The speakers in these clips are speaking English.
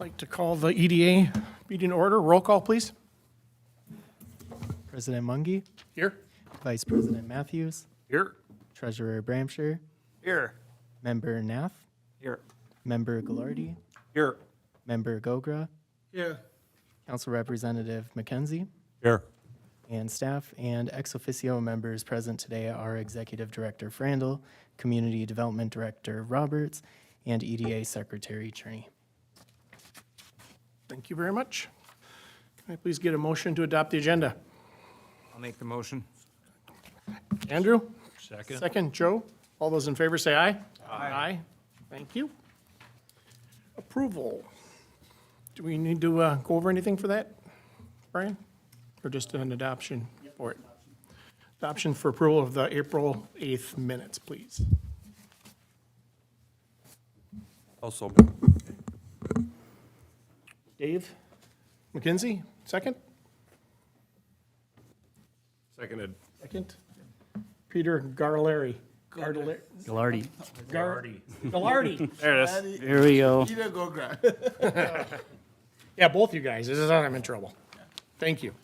Like to call the EDA meeting to order. Roll call, please. President Mungy, Here. Vice President Matthews, Here. Treasurer Bramsher, Here. Member Nath, Here. Member Gallardi, Here. Member Gogra, Here. Council Representative McKenzie, Here. and staff and ex officio members present today are Executive Director Frandl, Community Development Director Roberts, and EDA Secretary Cherney. Thank you very much. Can I please get a motion to adopt the agenda? I'll make the motion. Andrew? Second. Second, Joe. All those in favor say aye. Aye. Thank you. Approval. Do we need to go over anything for that, Brian? Or just an adoption for it? Adoption for approval of the April 8th minutes, please. Also. Dave McKenzie, second? Seconded. Second. Peter Garleri. Gallardi. Gallardi. There it is. There we go. Yeah, both you guys. This is how I'm in trouble. Thank you.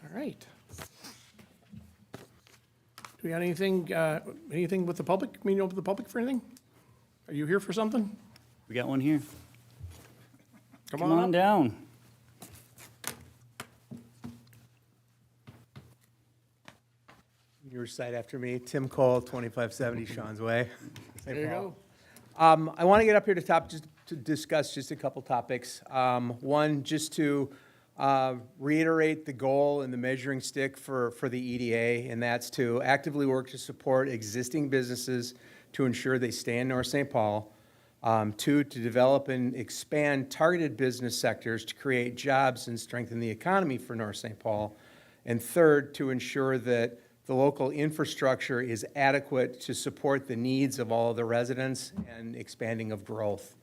All right. Do we got anything with the public? Meeting open to the public for anything? Are you here for something? We got one here. Come Come on on up. down. Your side after me, Tim Cole, 2570 Sean's Way. There you go. I want to get up here just to discuss just a couple topics. One, just to reiterate the goal and the measuring stick for the EDA, and that's to actively work to support existing businesses to ensure they stay in North St. Paul. Two, to develop and expand targeted business sectors to create jobs and strengthen the economy for North St. Paul. And third, to ensure that the local infrastructure is adequate to support the needs of all of the residents and expanding of growth.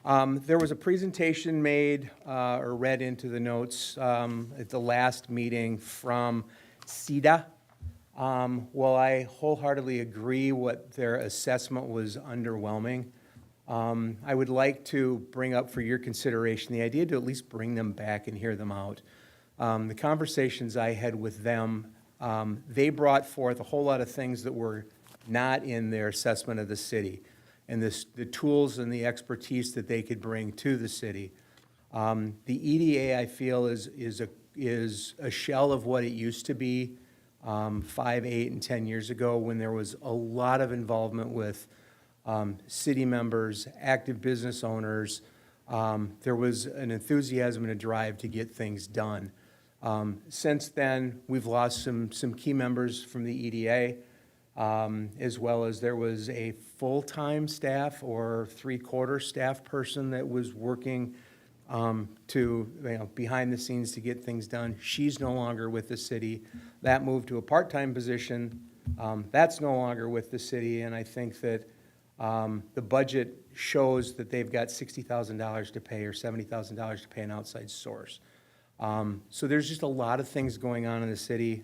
There was a presentation made or read into the notes at the last meeting from CEDA. While I wholeheartedly agree what their assessment was underwhelming, I would like to bring up for your consideration the idea to at least bring them back and hear them out. The conversations I had with them, they brought forth a whole lot of things that were not in their assessment of the city and the tools and the expertise that they could bring to the city. The EDA, I feel, is a shell of what it used to be 5, 8, and 10 years ago when there was a lot of involvement with city members, active business owners. There was an enthusiasm and a drive to get things done. Since then, we've lost some key members from the EDA, as well as there was a full-time staff or three-quarter staff person that was working behind the scenes to get things done. She's no longer with the city. That moved to a part-time position. That's no longer with the city, and I think that the budget shows that they've got $60,000 to pay or $70,000 to pay an outside source. So there's just a lot of things going on in the city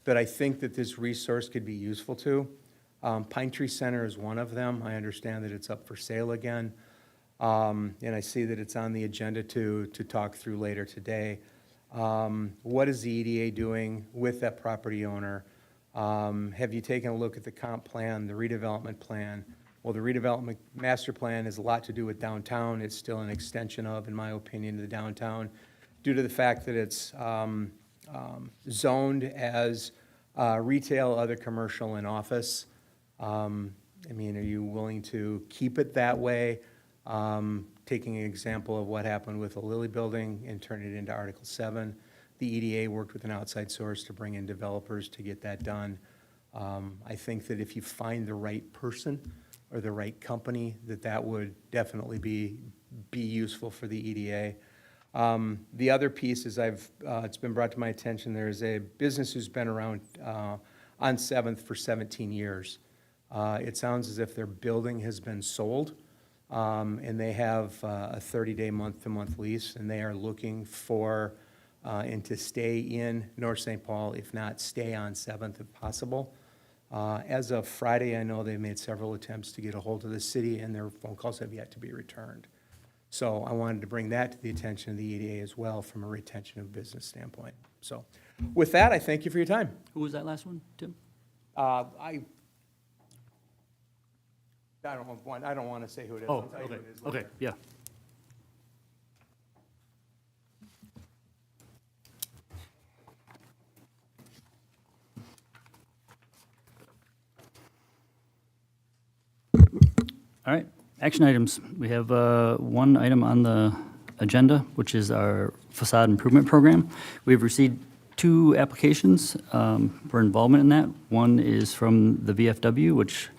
that I think that this resource could be useful to. Pine Tree Center is one of them. I understand that it's up for sale again. And I see that it's on the agenda to talk through later today. What is the EDA doing with that property owner? Have you taken a look at the comp plan, the redevelopment plan? Well, the redevelopment master plan has a lot to do with downtown. It's still an extension of, in my opinion, the downtown, due to the fact that it's zoned as retail, other commercial, and office. I mean, are you willing to keep it that way? Taking an example of what happened with the Lilly Building and turn it into Article 7. The EDA worked with an outside source to bring in developers to get that done. I think that if you find the right person or the right company, that would definitely be useful for the EDA. The other piece is it's been brought to my attention, there's a business who's been around on 7th for 17 years. It sounds as if their building has been sold, and they have a 30-day month-to-month lease, and they are looking for and to stay in North St. Paul, if not stay on 7th if possible. As of Friday, I know they've made several attempts to get a hold of the city, and their phone calls have yet to be returned. So I wanted to bring that to the attention of the EDA as well from a retention of business standpoint. So with that, I thank you for your time. Who was that last one, Tim? I don't want to say who it is. Oh, I'll tell you who okay, it is later. okay, yeah. All right, action items. We have one item on the agenda, which is our facade improvement program. We've received 2 applications for involvement in that. One is from the VFW, which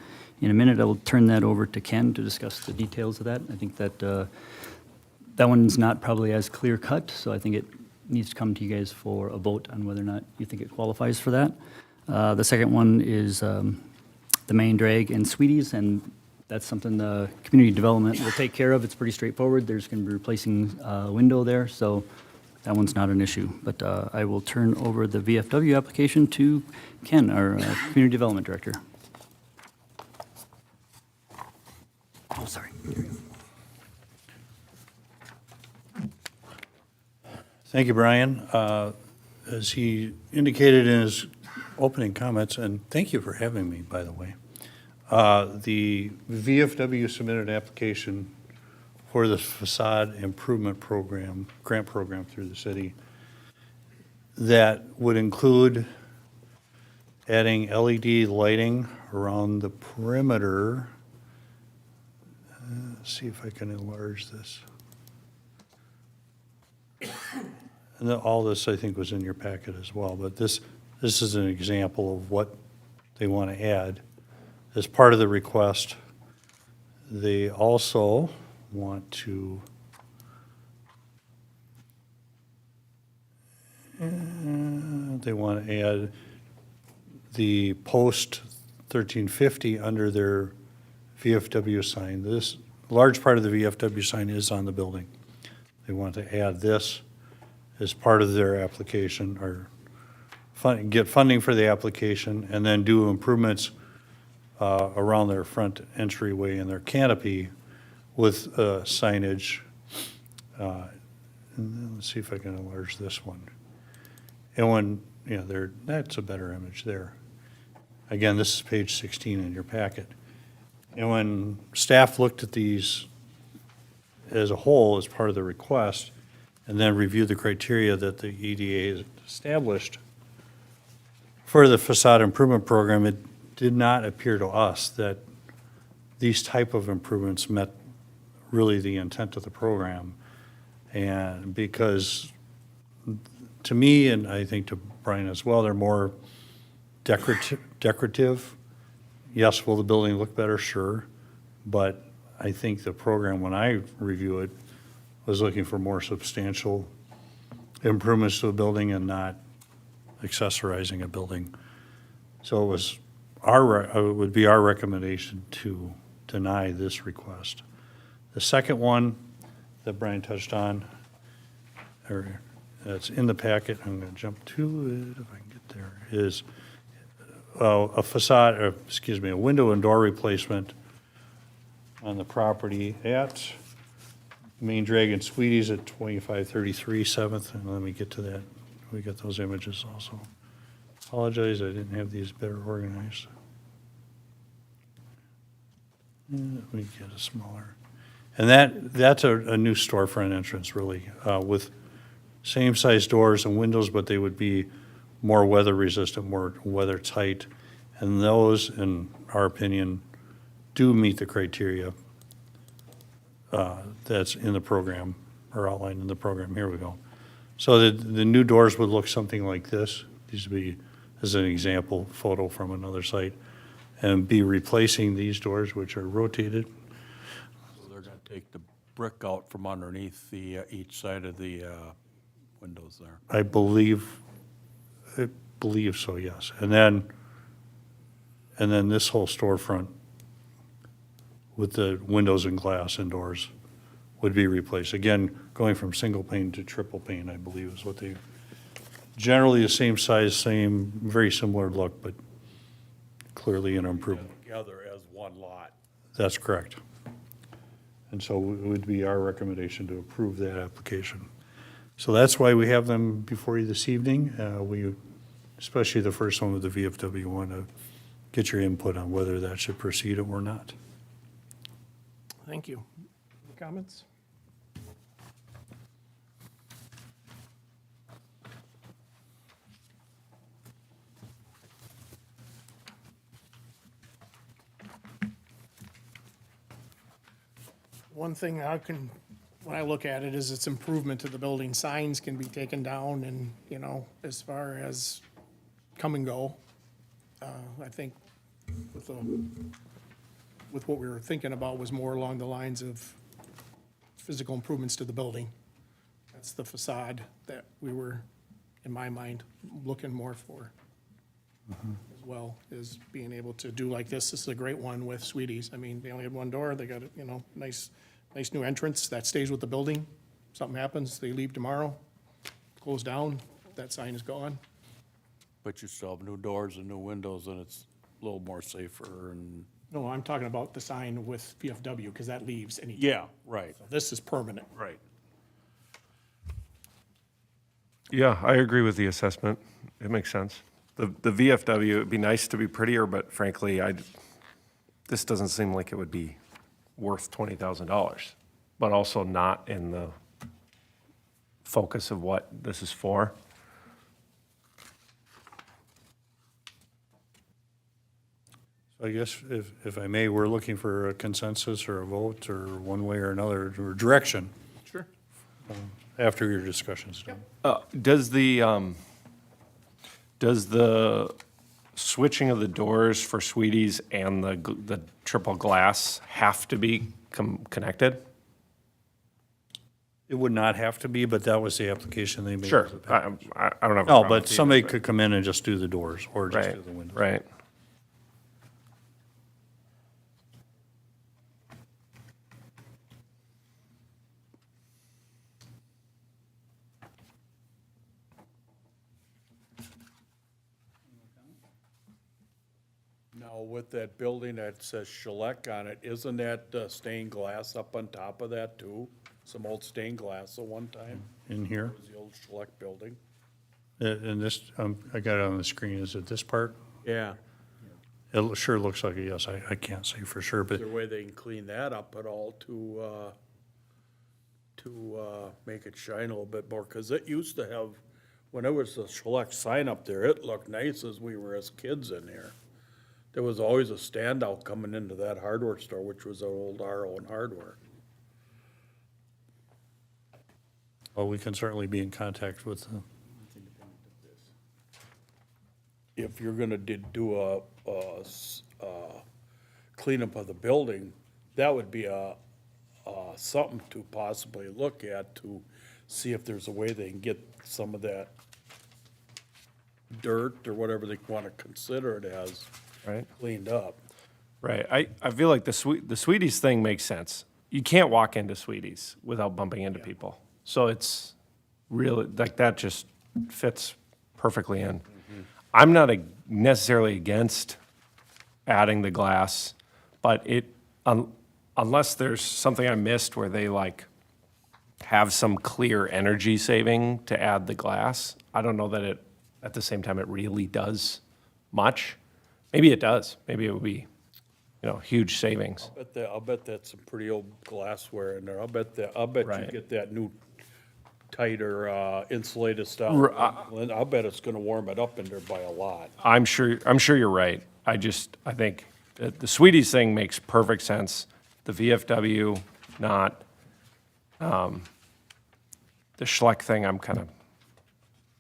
in a minute I will turn that over to Ken to discuss the details of that. I think that that one's not probably as clear cut, so I think it needs to come to you guys for a vote on whether or not you think it qualifies for that. The second one is the main drag and Sweeties, and that's something the community development will take care of. It's pretty straightforward. There's going to be replacing a window there, so that one's not an issue. But I will turn over the VFW application to Ken, our community development director. Oh, sorry. Thank you, Brian. As he indicated in his opening comments, and thank you for having me, by the way, the VFW submitted an application for the facade improvement program, grant program through the city, that would include adding LED lighting around the perimeter. Let's see if I can enlarge this. And all this, I think, was in your packet as well, but this is an example of what they want to add as part of the request. They also want to add the post 1350 under their VFW sign. This large part of the VFW sign is on the building. They want to add this as part of their application, or get funding for the application, and then do improvements around their front entryway and their canopy with signage. And then let's see if I can enlarge this one. And when, that's a better image there. Again, this is page 16 in your packet. And when staff looked at these as a whole, as part of the request, and then reviewed the criteria that the EDA established for the facade improvement program, it did not appear to us that these type of improvements met really the intent of the program. And because to me, and I think to Brian as well, they're more decorative. Yes, will the building look better? Sure. But I think the program, when I review it, was looking for more substantial improvements to a building and not accessorizing a building. So it would be our recommendation to deny this request. The second one that Brian touched on, or that's in the packet, I'm going to jump to it if I can get there, is a facade, or excuse me, a window and door replacement on the property at Main Dragon Sweeties at 2533 7th, and let me get to that. We got those images also. Apologize, I didn't have these better organized. Let me get a smaller. And that's a new storefront entrance, really, with same-size doors and windows, but they would be more weather-resistant, more weather-tight. And those, in our opinion, do meet the criteria that's in the program, or outlined in the program. Here we go. So the new doors would look something like this. These would be, as an example, photo from another site, and be replacing these doors, which are rotated. So they're gonna take the brick out from underneath the, each side of the windows there. I believe so, yes. And then this whole storefront with the windows and glass and doors would be replaced. Again, going from single pane to triple pane, I believe is what they, generally the same size, very similar look, but clearly an improvement. Together as one lot. That's correct. And so it would be our recommendation to approve that application. So that's why we have them before you this evening. We, especially the first one with the VFW, want to get your input on whether that should proceed or not. Thank you. Comments? One thing when I look at it, is it's improvement to the building. Signs can be taken down and, you know, as far as come and go. I think with what we were thinking about was more along the lines of physical improvements to the building. That's the facade that we were, in my mind, looking more for as well, is being able to do like this. This is a great one with Sweeties. I mean, they only had one door. They got, you know, nice new entrance that stays with the building. Something happens, they leave tomorrow, close down, that sign is gone. But you still have new doors and new windows, and it's a little more safer and. No, I'm talking about the sign with VFW, because that leaves any. Yeah, right, This is permanent. right. Yeah, I agree with the assessment. It makes sense. The VFW, it'd be nice to be prettier, but frankly, this doesn't seem like it would be worth $20,000, but also not in the focus of what this is for. So I guess if I may, we're looking for a consensus or a vote or one way or another, or direction Sure. after your discussion's done. Does the switching of the doors for Sweeties and the triple glass have to be connected? It would not have to be, but that was the application they made. Sure, as a I package. don't have a No, problem but with either, somebody could come in and just do the doors or just Right, do the windows. right. Now, with that building that says Shellac on it, isn't that stained glass up on top of that too? Some old stained glass at one time, In here. it was the old Shellac building. And this, I got it on the screen. Is it this part? Yeah. It sure looks like it, yes. I can't say for sure, but Is there a way they can clean that up at all to make it shine a little bit more? Cause it used to have, when there was a Shellac sign up there, it looked nice as we were as kids in there. There was always a standout coming into that hardware store, which was an old RO and Hardware. well, we can certainly be in contact with the If you're gonna do a cleanup of the building, that would be something to possibly look at to see if there's a way they can get some of that dirt or whatever they wanna consider it as Right. cleaned up. Right. I feel like the Sweeties thing makes sense. You can't walk into Sweeties without bumping into people. So it's really, like, that just fits perfectly in. I'm not necessarily against adding the glass, but unless there's something I missed where they like have some clear energy saving to add the glass, I don't know that at the same time, it really does much. Maybe it does. Maybe it would be, huge savings. I'll bet that's some pretty old glassware in there. I'll bet you Right. get that new tighter insulated style. I'll bet it's gonna warm it up in there by a lot. I'm sure you're right. I think that the Sweeties thing makes perfect sense. The VFW, not. The Schleck thing, I'm kind of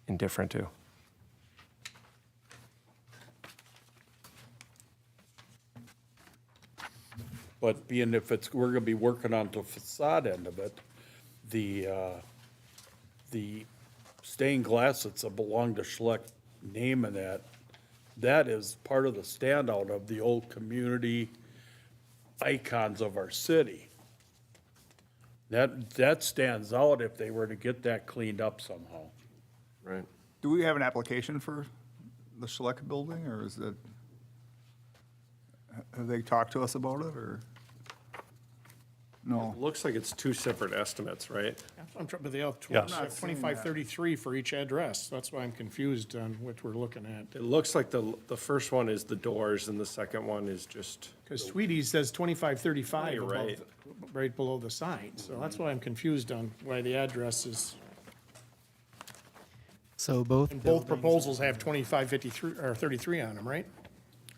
indifferent to. But being we're gonna be working on the facade end of it, the stained glass that's belong to Schleck name and that is part of the standout of the old community icons of our city. That stands out if they were to get that cleaned up somehow. Right. Do we have an application for the Schleck building, or is it? Have they talked to us about it, or? No. Looks like it's two separate estimates, right? I'm trying, but they have Yes. 2533 for each address. That's why I'm confused on what we're looking at. It looks like the first one is the doors and the second one is just, Because Sweeties says 2535 You're above, right. right below the sign. So that's why I'm confused on why the address is, So both and both buildings, proposals have 2553, or 33 on them, right?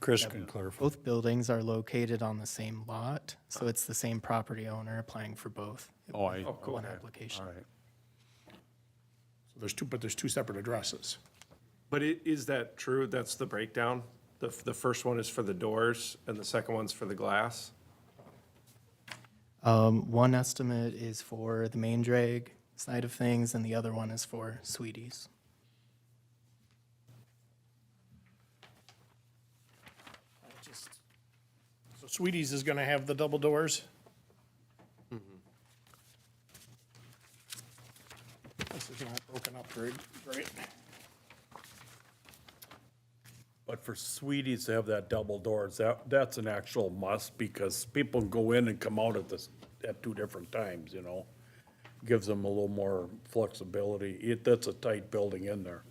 Chris can clarify. both buildings are located on the same lot, so it's the same property owner applying for both. Oh, I, One application. all right. So there's two separate addresses. but is that true? That's the breakdown? The first one is for the doors and the second one's for the glass? One estimate is for the main drag side of things, and the other one is for Sweeties. So Sweeties is gonna have the double doors? This is not broken up very great. But for Sweeties to have that double doors, that's an actual must, because people go in and come out at two different times, you know? Gives them a little more flexibility. That's a tight building in there.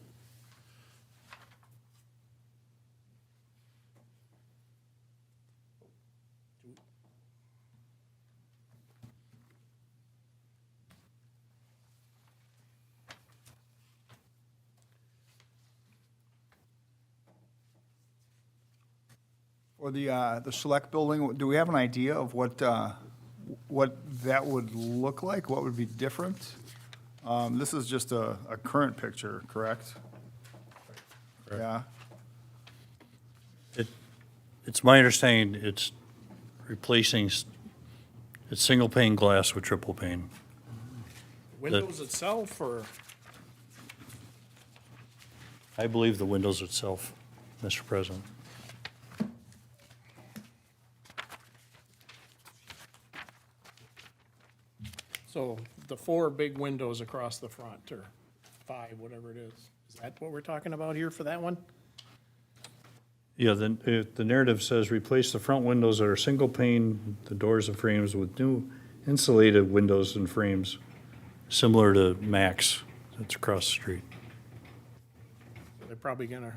For the Select Building, do we have an idea of what that would look like? What would be different? This is just a current picture, correct? Yeah, It's my understanding it's replacing, it's single pane glass with triple pane. Windows itself, or, I believe the windows itself, Mr. President. so the four big windows across the front, or five, whatever it is. Is that what we're talking about here for that one? Yeah, the narrative says replace the front windows that are single pane, the doors and frames with new insulated windows and frames, similar to Max that's across the street. They're probably gonna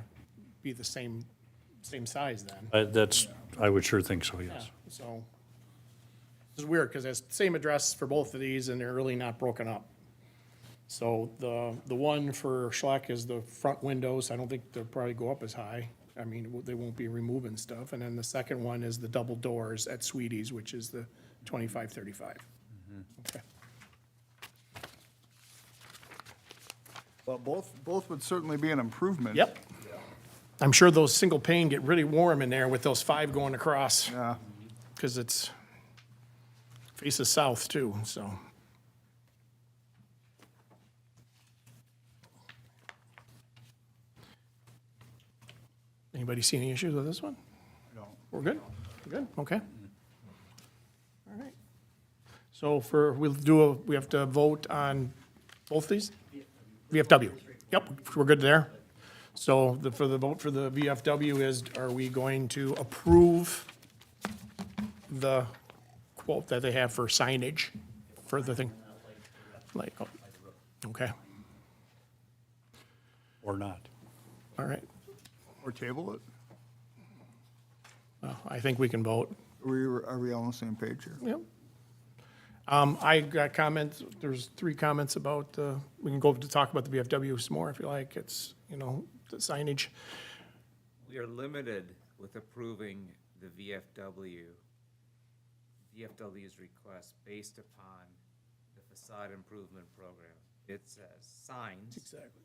be the same size then. I would sure think so, Yeah, yes. so, this is weird, because it's the same address for both of these, and they're really not broken up. So the one for Schleck is the front windows, I don't think they'll probably go up as high. I mean, they won't be removing stuff, and then the second one is the double doors at Sweeties, which is the 2535. Okay. well, both would certainly be an improvement. Yep. I'm sure those single pane get really warm in there with those five going across, Yeah, because it's faces south too, so. Anybody see any issues with this one? no. We're good? We're good, okay. All right. So we have to vote on both these? VFW. Yep, we're good there. So for the vote for the VFW is, are we going to approve the quote that they have for signage for the thing? Like, oh, okay, Or not. all right. Or table it? Well, I think we can vote. Are we all on the same page here? Yep. I got comments, there's 3 comments about, we can go to talk about the VFW some more if you like. It's, the signage. We are limited with approving the VFW's request based upon the facade improvement program. It says signs Exactly.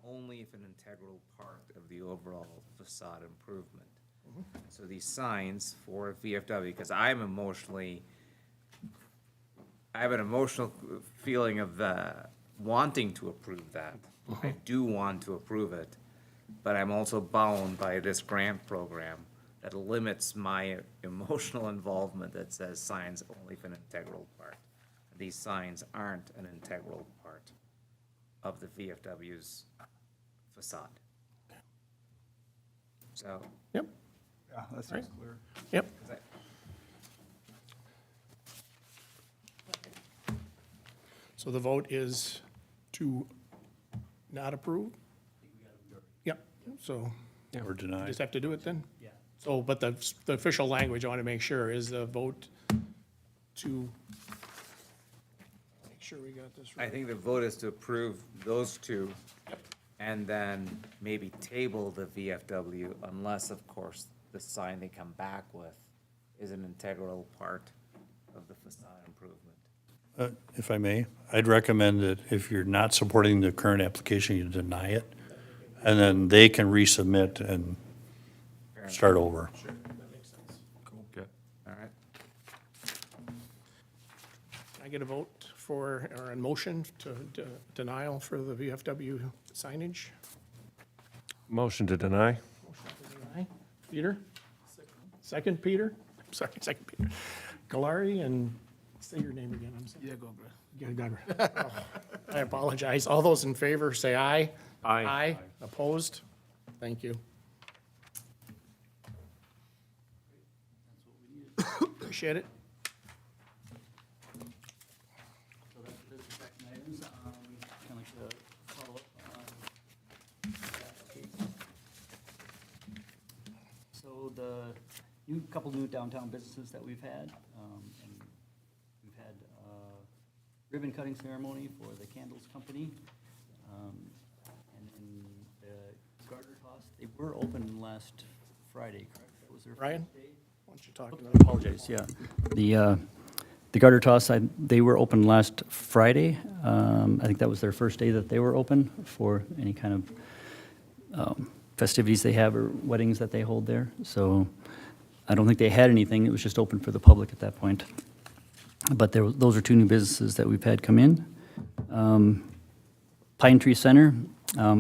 only if an integral part of the overall facade improvement. So these signs for VFW, because I have an emotional feeling of wanting to approve that. I do want to approve it, but I'm also bound by this grant program that limits my emotional involvement that says signs only for an integral part. These signs aren't an integral part of the VFW's facade. So, Yep. Yeah, that seems clear. Yep. So the vote is to not approve? Yep, so Or deny. just have to do it then? Yeah. So, but the official language, I want to make sure, is the vote to, make sure we got this I right. think the vote is to approve those two, and then maybe table the VFW unless, of course, the sign they come back with is an integral part of the facade improvement. If I may, I'd recommend that if you're not supporting the current application, you deny it, and then they can resubmit and start over. Good. All right? Can I get a vote for, or a motion to denial for the VFW signage? Motion to deny? Peter? Second, Peter? Sorry, second, Peter. Galari, and say your name again, I'm sorry. Yeah, Gogra. I apologize. All those in favor, say aye. Aye. Aye. Opposed? Thank you. Appreciate it. So that's it, the action items. Kind of like to follow up on applications. So the couple new downtown businesses that we've had, and we've had ribbon cutting ceremony for the Candles Company, and then the garter toss. They were open last Friday, correct? That was their first Ryan? day? Why don't you talk to them? Apologize, yeah. The garter toss, they were open last Friday. I think that was their first day that they were open for any kind of festivities they have or weddings that they hold there. So I don't think they had anything. It was just open for the public at that point. But those are two new businesses that we've had come in. Pine Tree Center,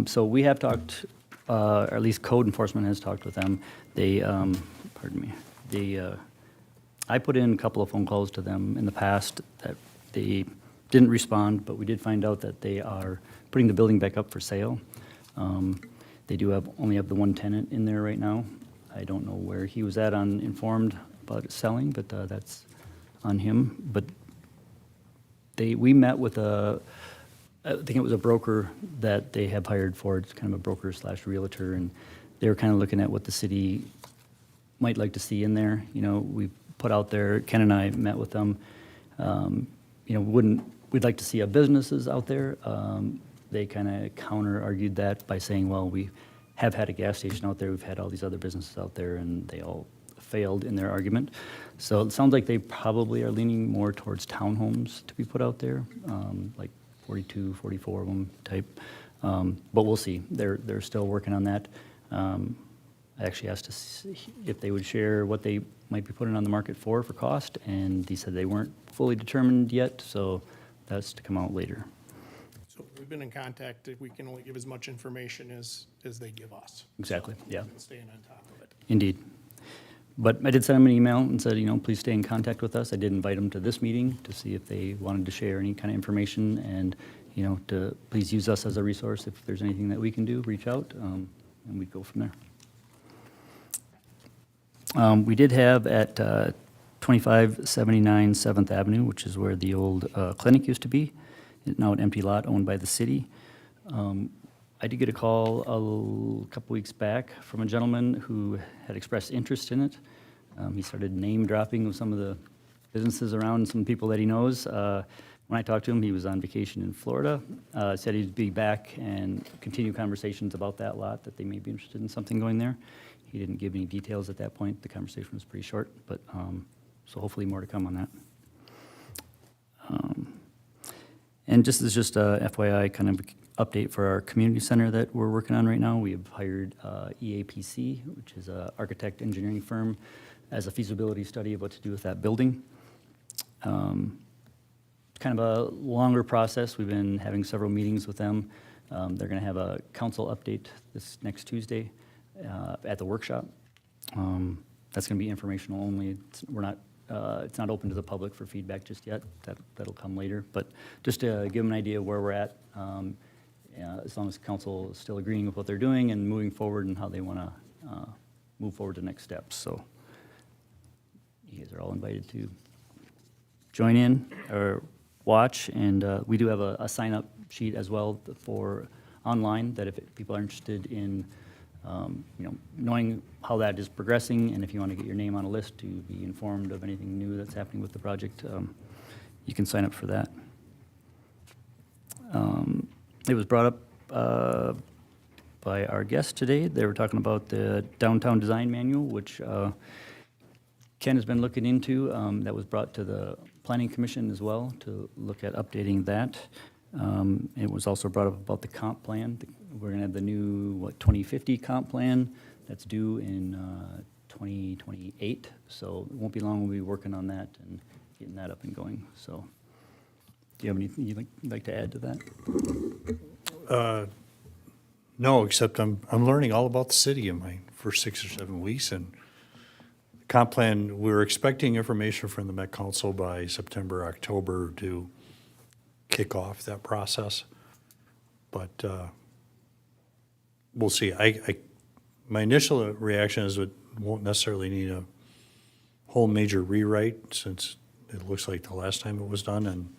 so we have talked, or at least code enforcement has talked with them. They, pardon me, I put in a couple of phone calls to them in the past that they didn't respond, but we did find out that they are putting the building back up for sale. They do only have the one tenant in there right now. I don't know where he was at on informed about it selling, but that's on him. But we met with I think it was a broker that they have hired for, it's kind of a broker slash realtor, and they were kind of looking at what the city might like to see in there. You know, we put out there, Ken and I met with them, you know, we'd like to see our businesses out there. They kind of counter-argued that by saying, well, we have had a gas station out there, we've had all these other businesses out there, and they all failed in their argument. So it sounds like they probably are leaning more towards townhomes to be put out there, like 42, 44 of them type. But we'll see. They're still working on that. I actually asked to see if they would share what they might be putting on the market for cost, and they said they weren't fully determined yet, so that's to come out later. So we've been in contact. We can only give as much information as they give us. Exactly, yeah. We've been staying on top of it. Indeed. But I did send them an email and said, you know, please stay in contact with us. I did invite them to this meeting to see if they wanted to share any kind of information, and, you know, to please use us as a resource. If there's anything that we can do, reach out, and we'd go from there. We did have at 2579 7th Avenue, which is where the old clinic used to be, now an empty lot owned by the city. I did get a call a couple weeks back from a gentleman who had expressed interest in it. He started name dropping of some of the businesses around, some people that he knows. When I talked to him, he was on vacation in Florida. Said he'd be back and continue conversations about that lot, that they may be interested in something going there. He didn't give any details at that point. The conversation was pretty short, but so hopefully more to come on that. And just as just a FYI kind of update for our community center that we're working on right now, we have hired EAPC, which is an architect engineering firm, as a feasibility study of what to do with that building. Kind of a longer process. We've been having several meetings with them. They're going to have a council update this next Tuesday at the workshop. That's going to be informational only. It's not open to the public for feedback just yet. That'll come later. But just to give them an idea of where we're at, as long as council is still agreeing with what they're doing and moving forward and how they want to move forward to next steps. So you guys are all invited to join in or watch, and we do have a sign-up sheet as well for online, that if people are interested in, knowing how that is progressing, and if you want to get your name on a list to be informed of anything new that's happening with the project, you can sign up for that. It was brought up by our guest today. They were talking about the downtown design manual, which Ken has been looking into. That was brought to the Planning Commission as well to look at updating that. It was also brought up about the comp plan. We're going to have the new, 2050 comp plan that's due in 2028. So it won't be long, we'll be working on that and getting that up and going. So do you have anything you'd like to add to that? No, except I'm learning all about the city in my first 6 or 7 weeks, and the comp plan, we're expecting information from the Met Council by September, October to kick off that process. But we'll see. My initial reaction is it won't necessarily need a whole major rewrite, since it looks like the last time it was done, and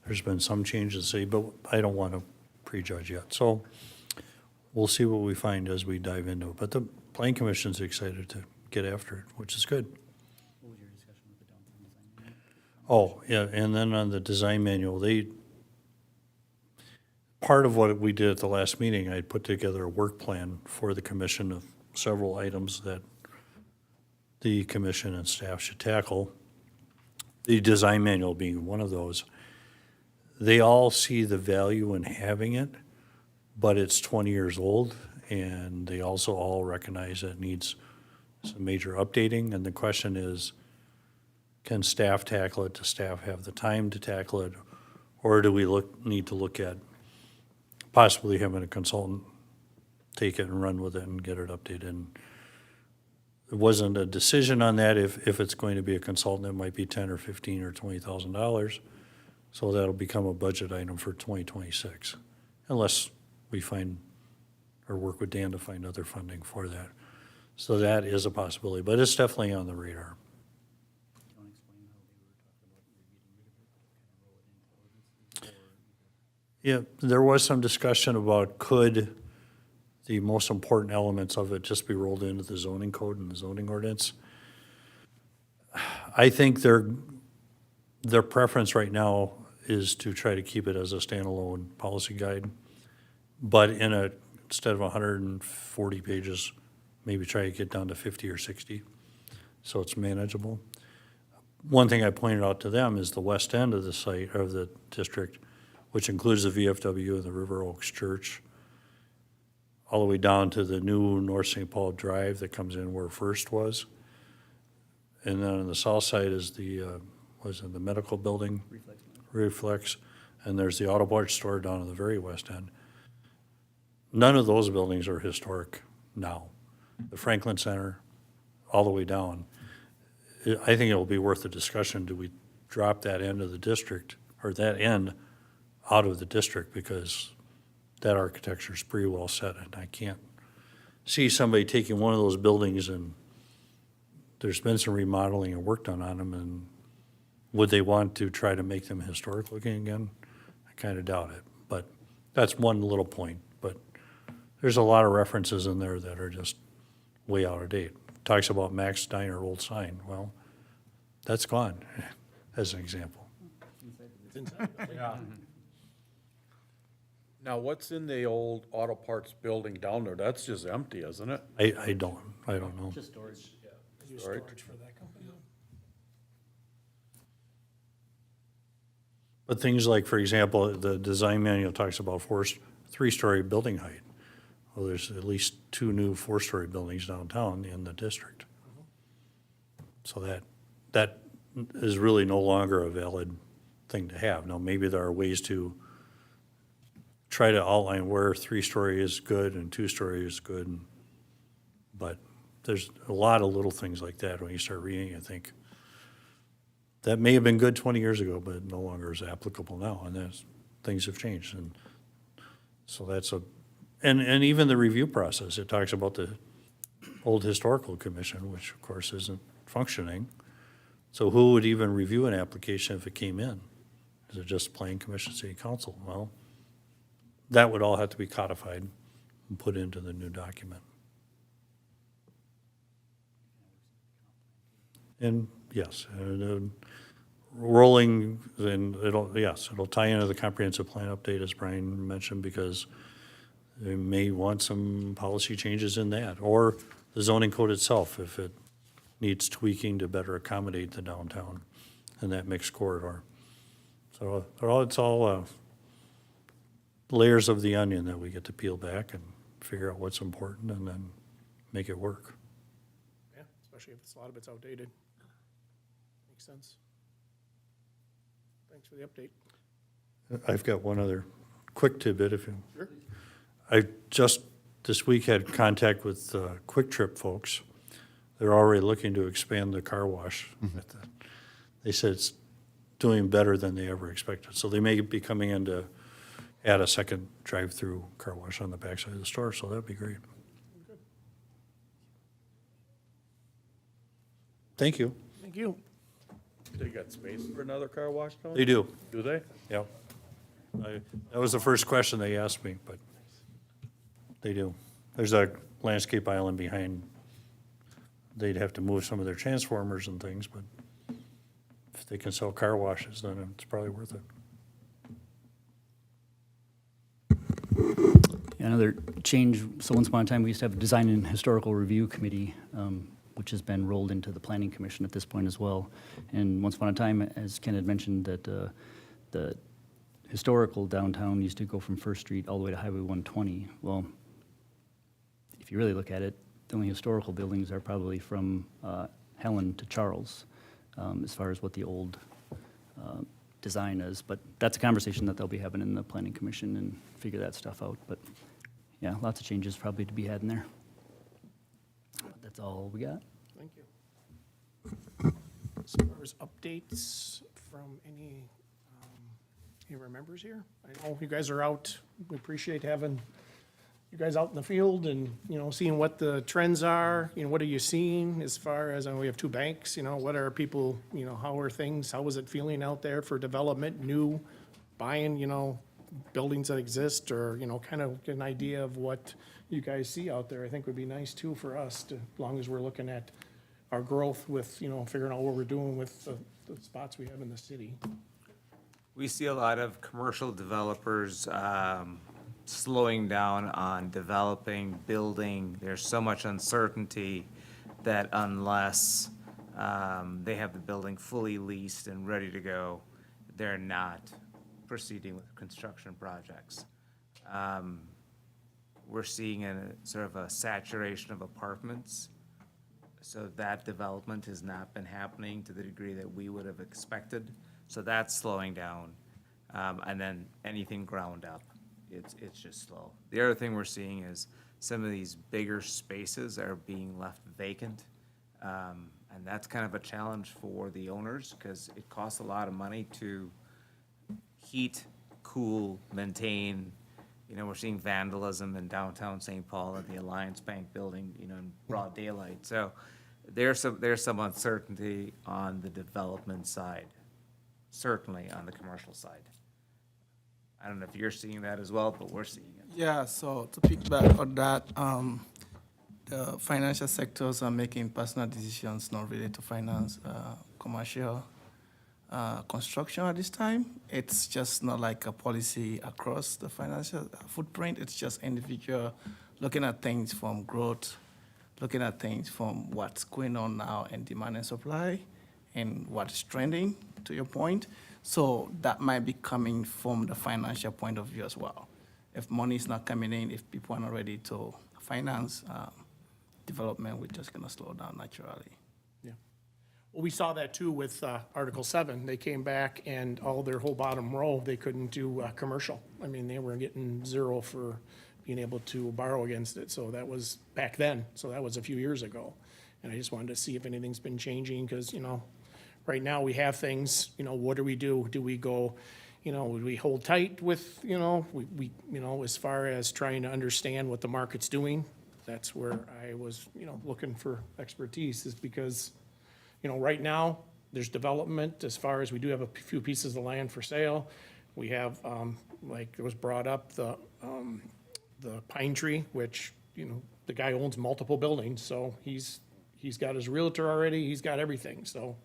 there's been some changes in the city, but I don't want to prejudge yet. So we'll see what we find as we dive into it. But the Planning Commission's excited to get after it, which is good. What was your discussion with the downtown design? Oh, yeah, and then on the design manual, part of what we did at the last meeting, I put together a work plan for the commission of several items that the commission and staff should tackle, the design manual being one of those. They all see the value in having it, but it's 20 years old, and they also all recognize that it needs some major updating, and the question is, can staff tackle it? Does staff have the time to tackle it? Or do we need to look at possibly having a consultant take it and run with it and get it updated? And there wasn't a decision on that. If it's going to be a consultant, it might be $10 or $15 or $20,000. So that'll become a budget item for 2026, unless we find or work with Dan to find other funding for that. So that is a possibility, but it's definitely on the radar. Yeah, there was some discussion about could the most important elements of it just be rolled into the zoning code and the zoning ordinance. I think their preference right now is to try to keep it as a standalone policy guide, but instead of 140 pages, maybe try to get down to 50 or 60, so it's manageable. One thing I pointed out to them is the west end of the site, of the district, which includes the VFW and the River Oaks Church, all the way down to the new North St. Paul Drive that comes in where First was. And then on the south side is the medical building? Reflex. And there's the auto parts store down at the very west end. None of those buildings are historic now. The Franklin Center, all the way down. I think it'll be worth a discussion. Do we drop that end of the district, or that end out of the district, because that architecture is pretty well set, and I can't see somebody taking one of those buildings, and there's been some remodeling and work done on them, and would they want to try to make them historic looking again? I kind of doubt it, but that's one little point. But there's a lot of references in there that are just way out of date. Talks about Max Diner old sign. Well, that's gone, as an example. Now, what's in the old auto parts building down there? That's just empty, isn't it? I don't know. Just storage. Use Storage. storage for that company. But things like, for example, the design manual talks about three-story building height. Well, there's at least 2 new 4-story buildings downtown in the district. So that is really no longer a valid thing to have. Now, maybe there are ways to try to outline where 3-story is good and 2-story is good, but there's a lot of little things like that when you start reading, I think. That may have been good 20 years ago, but no longer is applicable now, and things have changed. And so that's and even the review process, it talks about old historical commission, which of course isn't functioning. So who would even review an application if it came in? Is it just plain commission, city council? Well, that would all have to be codified and put into the new document. And yes, rolling, then it'll tie into the comprehensive plan update, as Brian mentioned, because they may want some policy changes in that, or the zoning code itself, if it needs tweaking to better accommodate the downtown and that mixed corridor. So it's all layers of the onion that we get to peel back and figure out what's important and then make it work. Yeah, especially if a lot of it's outdated. Makes sense. Thanks for the update. I've got one other quick tidbit if you. Sure. I just this week had contact with Quick Trip folks. They're already looking to expand the car wash. They said it's doing better than they ever expected. So they may be coming in to add a second drive-through car wash on the backside of the store, so that'd be great. Thank you. Thank you. They got space for another car wash down? They do, Do they? yeah. That was the first question they asked me, but they do. There's a landscape island behind. They'd have to move some of their transformers and things, but if they can sell car washes, then it's probably worth it. Another change, so once upon a time, we used to have a design and historical review committee, which has been rolled into the planning commission at this point as well. And once upon a time, as Ken had mentioned, that the historical downtown used to go from First Street all the way to Highway 120. Well, if you really look at it, the only historical buildings are probably from Helen to Charles, as far as what the old design is. But that's a conversation that they'll be having in the planning commission and figure that stuff out. But yeah, lots of changes probably to be had in there. But that's all we got. Thank you. As far as updates from any of our members here, I know you guys are out. We appreciate having you guys out in the field and, you know, seeing what the trends are. You know, what are you seeing as far as, I know we have two banks, you know, what are people, you know, how are things, how is it feeling out there for development, new, buying, you know, buildings that exist, or, you know, kind of get an idea of what you guys see out there, I think would be nice too for us, to, as long as we're looking at our growth with, you know, figuring out what we're doing with the spots we have in the city. We see a lot of commercial developers slowing down on developing, building. There's so much uncertainty that unless they have the building fully leased and ready to go, they're not proceeding with construction projects. We're seeing a sort of a saturation of apartments. So that development has not been happening to the degree that we would have expected. So that's slowing down. And then anything ground up, it's just slow. The other thing we're seeing is some of these bigger spaces are being left vacant. And that's kind of a challenge for the owners because it costs a lot of money to heat, cool, maintain. You know, we're seeing vandalism in downtown St. Paul at the Alliance Bank building, you know, in broad daylight. So there's some uncertainty on the development side, certainly on the commercial side. I don't know if you're seeing that as well, but we're seeing it. Yeah, so to piggyback on that, the financial sectors are making personal decisions not related to finance, commercial construction at this time. It's just not like a policy across the financial footprint. It's just individual looking at things from growth, looking at things from what's going on now in demand and supply and what's trending, to your point. So that might be coming from the financial point of view as well. If money is not coming in, if people are not ready to finance development, we're just gonna slow down naturally. Yeah. Well, we saw that too with Article 7. They came back and all their whole bottom row, they couldn't do commercial. I mean, they were getting zero for being able to borrow against it. So that was back then. So that was a few years ago. And I just wanted to see if anything's been changing because, you know, right now we have things, you know, what do? Do we go, you know, do we hold tight with, you know, we you know, as far as trying to understand what the market's doing that's where I was, looking for expertise, is because, right now, there's development as far as we do have a few pieces of land for sale. We have, like it was brought up, the Pine Tree, which, the guy owns multiple buildings, so he's got his realtor already, he's got everything, so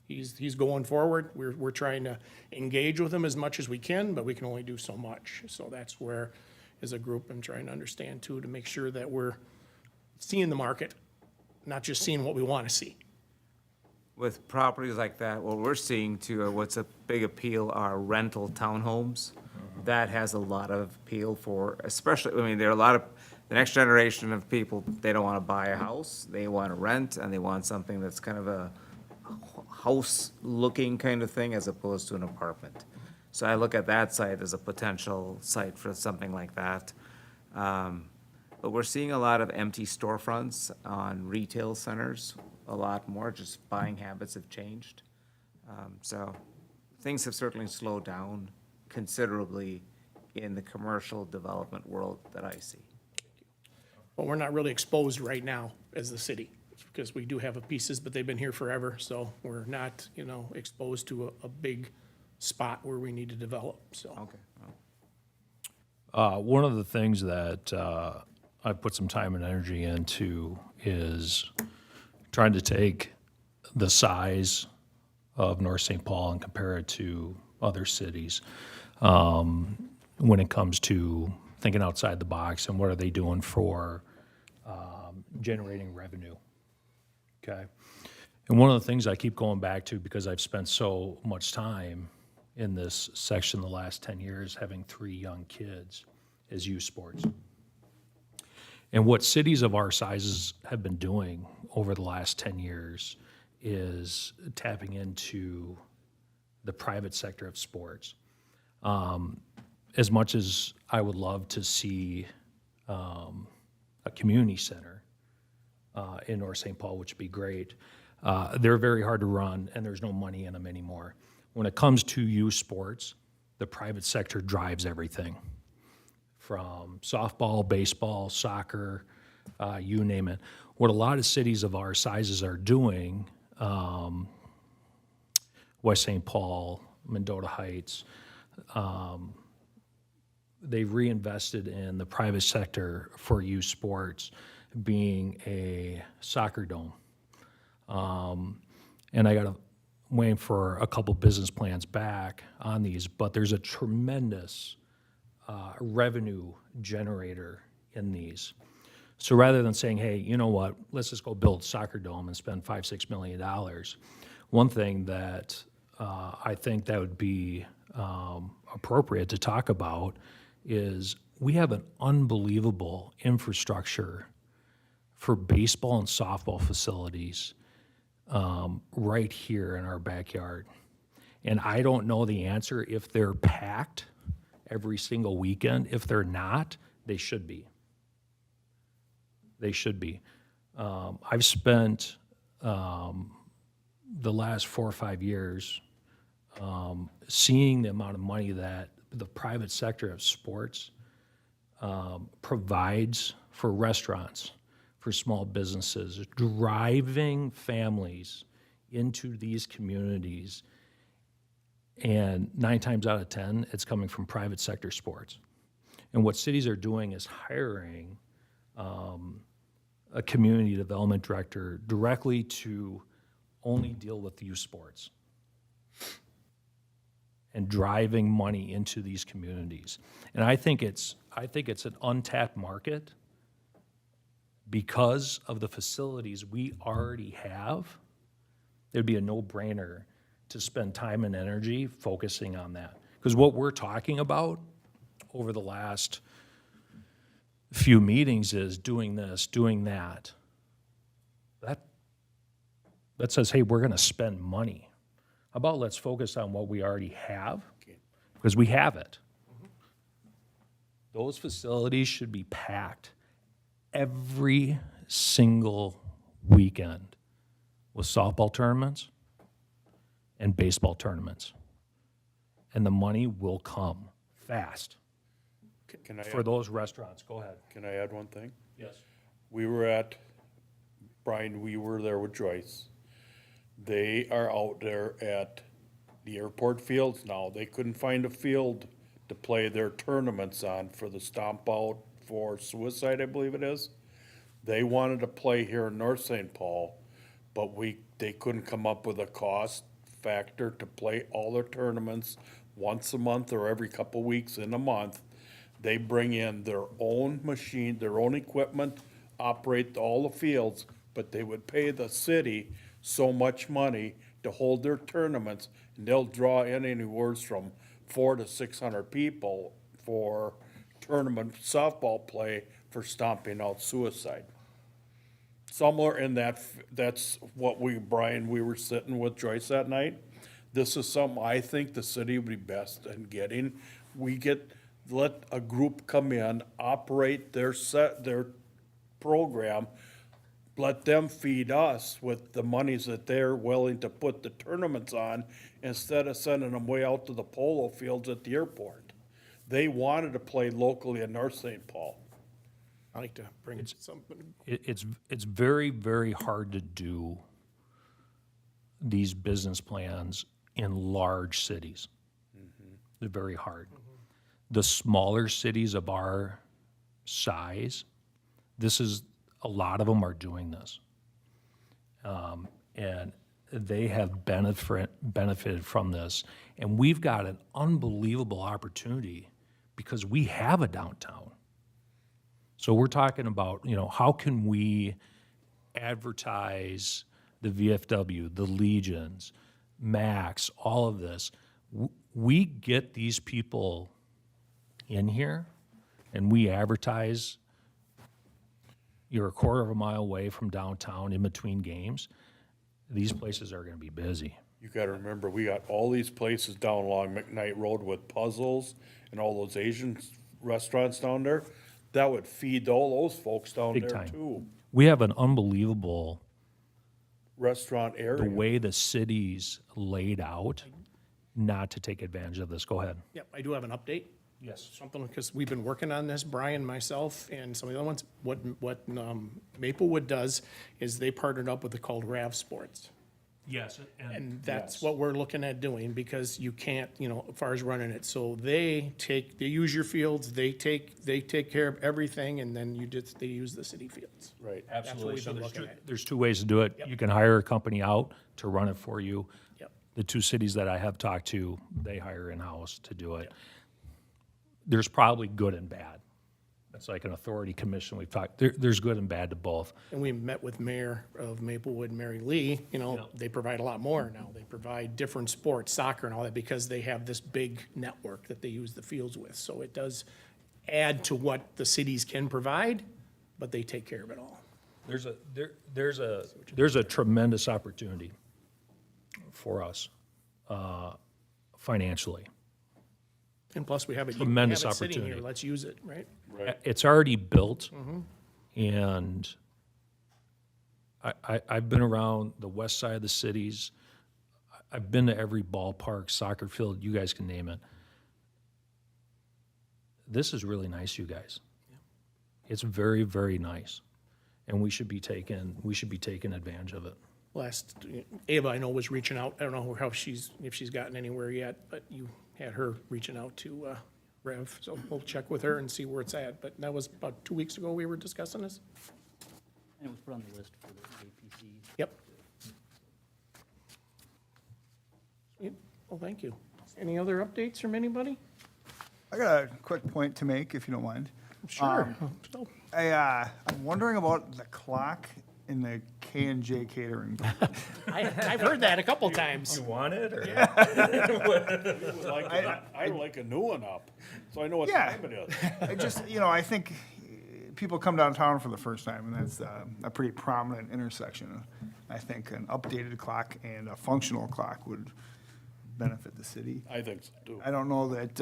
he's going forward. We're trying to engage with him as much as we can, but we can only do so much. So that's where, as a group, I'm trying to understand too, to make sure that we're seeing the market, not just seeing what we want to see. With properties like that, what we're seeing too, what's a big appeal are rental townhomes. That has a lot of appeal for, especially, I mean, there are a lot of, the next generation of people, they don't want to buy a house, they want to rent, and they want something that's kind of a house-looking kind of thing as opposed to an apartment. So I look at that site as a potential site for something like that. But we're seeing a lot of empty storefronts on retail centers, a lot more, just buying habits have changed. So things have certainly slowed down considerably in the commercial development world that I see. But we're not really exposed right now as the city, because we do have a pieces, but they've been here forever, so we're not, exposed to a big spot where we need to develop, so. Okay. One of the things that I've put some time and energy into is trying to take the size of North St. Paul and compare it to other cities when it comes to thinking outside the box and what are they doing for generating revenue. Okay. And one of the things I keep going back to, because I've spent so much time in this section the last 10 years, having 3 young kids, is youth sports. And what cities of our sizes have been doing over the last 10 years is tapping into the private sector of sports. As much as I would love to see a community center in North St. Paul, which would be great, they're very hard to run and there's no money in them anymore. When it comes to youth sports, the private sector drives everything from softball, baseball, soccer, you name it. What a lot of cities of our sizes are doing, West St. Paul, Mendota Heights, they've reinvested in the private sector for youth sports, being a soccer dome. And I got to waiting for a couple business plans back on these, but there's a tremendous revenue generator in these. So rather than saying, hey, you know what, let's just go build a soccer dome and spend $5-6 million, one thing that I think that would be appropriate to talk about is we have an unbelievable infrastructure for baseball and softball facilities right here in our backyard. And I don't know the answer if they're packed every single weekend. If they're not, they should be. They should be. I've spent the last 4 or 5 years seeing the amount of money that the private sector of sports provides for restaurants, for small businesses, driving families into these communities. And 9 times out of 10, it's coming from private sector sports. And what cities are doing is hiring a community development director directly to only deal with youth sports and driving money into these communities. And I think it's an untapped market because of the facilities we already have. It'd be a no-brainer to spend time and energy focusing on that. Because what we're talking about over the last few meetings is doing this, doing that. That says, hey, we're gonna spend money. How about let's focus on what we already have? Because we have it. Those facilities should be packed every single weekend with softball tournaments and baseball tournaments. And the money will come fast Can I for those restaurants. Go ahead. Can I add one thing? Yes. we were at, Brian, we were there with Joyce. They are out there at the airport fields now. They couldn't find a field to play their tournaments on for the Stomp Out for Suicide, I believe it is. They wanted to play here in North St. Paul, but they couldn't come up with a cost factor to play all their tournaments once a month or every couple weeks in a month. They bring in their own machine, their own equipment, operate all the fields, but they would pay the city so much money to hold their tournaments, and they'll draw in anywhere from 400 to 600 people for tournament softball play for Stomping Out Suicide. Somewhere in that, that's what Brian, we were sitting with Joyce that night. This is something I think the city would be best in getting. Let a group come in, operate their program, let them feed us with the monies that they're willing to put the tournaments on instead of sending them way out to the polo fields at the airport. They wanted to play locally in North St. Paul. I like to bring something. It's very, very hard to do these business plans in large cities. They're very hard. The smaller cities of our size, a lot of them are doing this. And they have benefited from this. And we've got an unbelievable opportunity because we have a downtown. So we're talking about, how can we advertise the VFW, the Legions, Max, all of this? We get these people in here and we advertise. You're a quarter of a mile away from downtown in between games. These places are gonna be busy. You gotta remember, we got all these places down along McKnight Road with Puzzles and all those Asian restaurants down there. That would feed all those folks down Big there time. too. We have an unbelievable, Restaurant the area. way the city's laid out, not to take advantage of this. Go ahead. Yep, I do have an update. Yes. Something, because we've been working on this, Brian, myself, and some of the other ones. What Maplewood does is they partnered up with the called Rav Sports. Yes, And that's what we're looking at doing, because you can't, as far as running it. So they use your fields, they take care of everything, and then they use the city fields. Right. That's what we've been looking at. There's two ways to do it. Yep. You can hire a company out to run it for you. Yep. The two cities that I have talked to, they hire in-house to do it. There's probably good and bad. It's like an authority commission. We've talked, there's good and bad to both. And we met with Mayor of Maplewood, Mary Lee, they provide a lot more now. They provide different sports, soccer and all that, because they have this big network that they use the fields with. So it does add to what the cities can provide, but they take care of it all. There's a tremendous opportunity for us, financially. And plus, we have it Tremendous sitting here. opportunity. Let's use it, right? It's already built, and I've been around the west side of the cities. I've been to every ballpark, soccer field, you guys can name it. This is really nice, you guys. It's very, very nice, and we should be taking advantage of it. Ava, I know, was reaching out. I don't know if she's gotten anywhere yet, but you had her reaching out to Rev, so we'll check with her and see where it's at. But that was about 2 weeks ago we were discussing this. And it was put on the list for the APC. Yep. Sweet. Well, thank you. Any other updates from anybody? I got a quick point to make, if you don't mind. Sure. I'm wondering about the clock in the K&J catering. I've heard that a couple times. want it, or? I'd like a new one up, so I know what Yeah. time it is. I just, I think people come downtown for the first time, and that's a pretty prominent intersection. I think an updated clock and a functional clock would benefit the city. I think so too. I don't know that,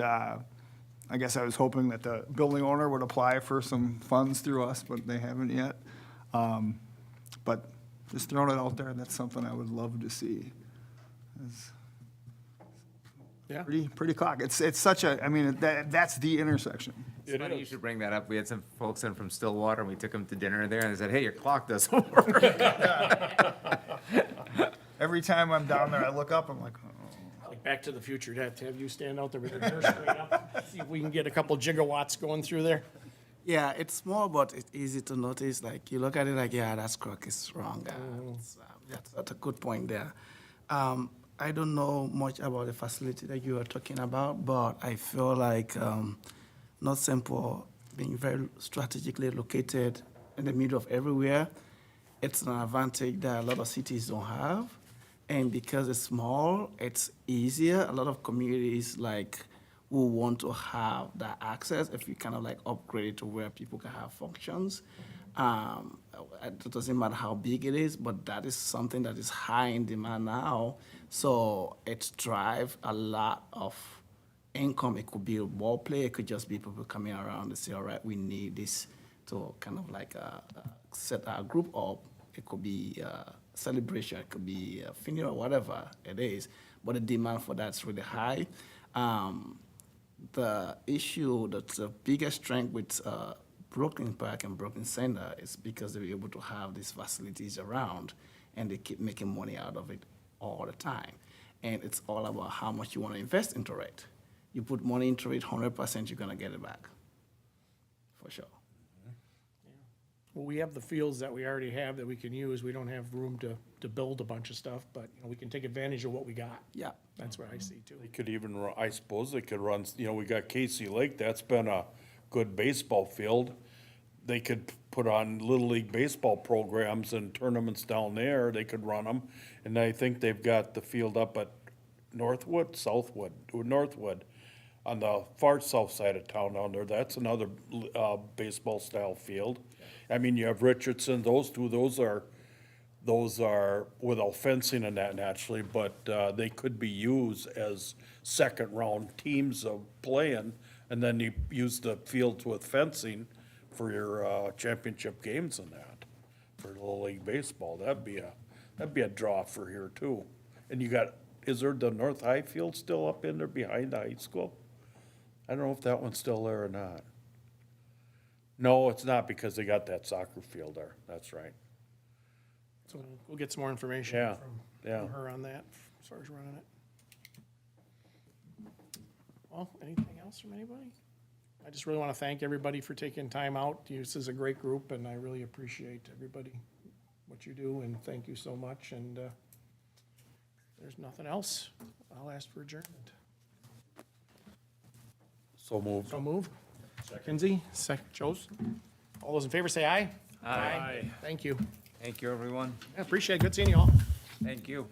I guess I was hoping that the building owner would apply for some funds through us, but they haven't yet. But just throwing it out there, that's something I would love to see. Yeah. Pretty clock. It's such a, I mean, that's the intersection. It's funny you should bring that up. We had some folks in from Stillwater, and we took them to dinner there, and they said, hey, your clock doesn't work. Every time I'm down there, I look up, I'm like, oh. Like Back to the Future, to have you stand out there with your hair straight up, see if we can get a couple gigawatts going through there. Yeah, it's small, but it's easy to notice. Like, you look at it like, yeah, that's crook, it's wrong. That's a good point there. I don't know much about the facility that you are talking about, but I feel like North St. Paul being very strategically located in the middle of everywhere, it's an advantage that a lot of cities don't have. And because it's small, it's easier. A lot of communities like who want to have that access, if you kind of like upgrade it to where people can have functions. It doesn't matter how big it is, but that is something that is high in demand now. So it's drive a lot of income. It could be a ball play. It could just be people coming around and say, all right, we need this to kind of like set our group up. It could be a celebration. It could be a funeral, whatever it is. But the demand for that's really high. The issue that's the biggest strength with Brooklyn Park and Brooklyn Center is because they were able to have these facilities around, and they keep making money out of it all the time. And it's all about how much you want to invest into it. You put money into it, 100%, you're going to get it back, for sure. Well, we have the fields that we already have that we can use. We don't have room to build a bunch of stuff, but, you know, we can take advantage of what we got. Yeah. That's what I see too. They could even, I suppose they could run, you know, we got Casey Lake, that's been a good baseball field. They could put on Little League baseball programs and tournaments down there, they could run them. And I think they've got the field up at Northwood, on the far south side of town down there, that's another, baseball style field. I mean, you have Richardson, those two, those are without fencing and that naturally, but, they could be used as second round teams of playing. And then you use the fields with fencing for your, championship games and that, for Little League baseball, that'd be a draw for here too. And you got, is there the North High Field still up in there behind the high school? I don't know if that one's still there or not. No, it's not, because they got that soccer field there, that's right. So we'll get some more information Yeah, from her on that, as far as running it. Well, anything else from anybody? I just really want to thank everybody for taking time out. This is a great group, and I really appreciate everybody, what you do, and thank you so much. And if there's nothing else, I'll ask for adjournment. So moved. So move. Kinsey, Chose. All those in favor say aye. Aye. Thank you. Thank you, everyone. I appreciate it. Good seeing you all. Thank you.